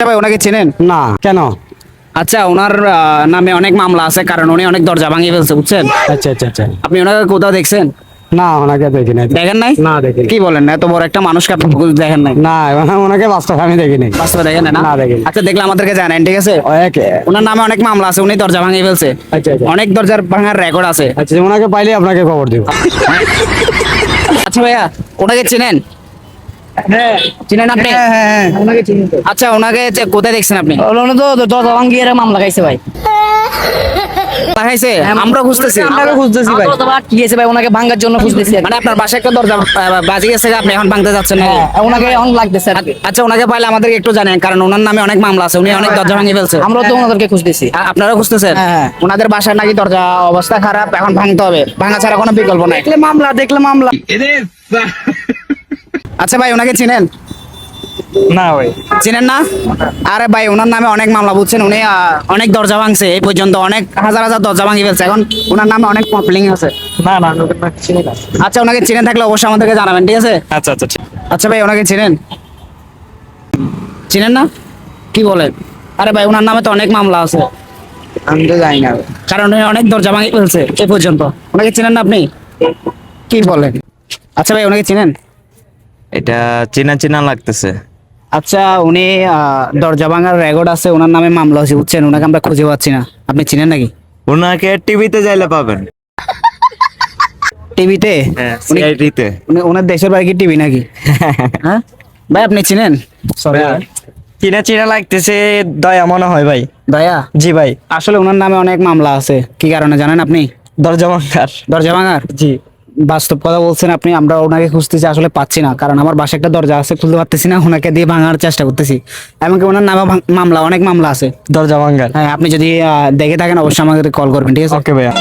ভাই ওনাকে চেনেন? না কেন? আচ্ছা, ওনার নামে অনেক মামলা আছে, কারণ উনি অনেক দরজা ভাঙিয়ে ফেলছে, বুঝছেন? আচ্ছা আচ্ছা আচ্ছা। আপনি ওনাকে কোথাও দেখছেন? না ওনাকে দেখি নাই। দেখেন নাই? না দেখি কি বলেন, এত বড় একটা মানুষকে আপনি দেখেন নাই? না ওনাকে বাস্তব আমি দেখিনি। বাস্তবে দেখেন না? না দেখিনি। আচ্ছা, দেখলে আমাদেরকে জানেন, ঠিক আছে? ওনার নামে অনেক মামলা আছে, উনি দরজা ভাঙিয়ে ফেলছে। আচ্ছা আচ্ছা অনেক দরজার ভাঙার রেকর্ড আছে। আচ্ছা, ওনাকে পাইলে আপনাকে খবর দিব। আচ্ছা ভাইয়া, ওনাকে চেনেন? চিনেন আপনি? ওনাকে চিনি তো। আচ্ছা, ওনাকে কোথায় দেখছেন আপনি? ওনারা তো দরজা ভাঙিয়ে মামলা খাইছে ভাই। দেখাইছে? আমরা খুঁজতেছি। আমরাও খুঁজতেছি ভাই। দরজা কি গেছে ভাই, ওনাকে ভাঙার জন্য খুঁজতেছি। মানে আপনার বাসায় একটা দরজা বাজি গেছে, আপনি এখন ভাঙতে যাচ্ছেন না? ওনাকে এখন লাগতেছে আর কি। আচ্ছা, ওনাকে পাইলে আমাদেরকে একটু জানেন, কারণ ওনার নামে অনেক মামলা আছে, উনি অনেক দরজা ভাঙিয়ে ফেলছে। আমরা তো ওনাদেরকে খুঁজতেছি। আপনারা খুঁজতেছেন? হ্যাঁ। ওনাদের বাসার নাকি দরজা অবস্থা খারাপ, এখন ভাঙতে হবে, ভাঙা ছাড়া কোনো বিকল্প নাই। দেখলে মামলা। আচ্ছা ভাই, ওনাকে চিনেন? না ভাই। চিনেন না? আরে ভাই, ওনার নামে অনেক মামলা, বুঝছেন? উনি অনেক দরজা ভাঙছে, এই পর্যন্ত অনেক হাজার হাজার দরজা ভাঙিয়ে ফেলছে, এখন ওনার নামে অনেক কমপ্লেইন আছে। না না চিনি না। আচ্ছা, ওনাকে চিনেন থাকলে অবশ্যই আমাদেরকে জানাবেন, ঠিক আছে? আচ্ছা আচ্ছা ঠিক। আচ্ছা ভাই, ওনাকে চিনেন? চিনেন না? কি বলেন? আরে ভাই, ওনার নামে তো অনেক মামলা আছে। আমি তো জানি না। কারণ উনি অনেক দরজা ভাঙিয়ে ফেলছে এই পর্যন্ত। ওনাকে চিনেন না আপনি? কি বলেন? আচ্ছা ভাই, ওনাকে চিনেন? এটা চেনা চেনা লাগতেছে। আচ্ছা, উনি দরজা ভাঙার রেকর্ড আছে, ওনার নামে মামলা হয়েছে, বুঝছেন? ওনাকে আমরা খুঁজে পাচ্ছি না, আপনি চিনেন নাকি? ওনাকে টিভিতে যাইলে পাবেন। টিভিতে? হ্যাঁ, উনি সিআইডিতে। ওনার দেশের বাড়ি কি টিভি নাকি? হ্যাঁ ভাই, আপনি চিনেন? সরি চিনা চিনা লাগতেছে, দয়া মনে হয় ভাই। দয়া? জি ভাই। আসলে ওনার নামে অনেক মামলা আছে, কি কারণে জানেন আপনি? দরজা ভাঙার। দরজা ভাঙার? জি। বাস্তব কথা বলছেন আপনি। আমরা ওনাকে খুঁজতেছি, আসলে পাচ্ছি না, কারণ আমার বাসায় একটা দরজা আছে, খুলতে পারতেছি না, ওনাকে দিয়ে ভাঙার চেষ্টা করতেছি। এমনকি ওনার নামে মামলা, অনেক মামলা আছে। দরজা ভাঙার। হ্যাঁ, আপনি যদি দেখে থাকেন অবশ্যই আমাদের কল করবেন, ঠিক আছে? ওকে ভাইয়া।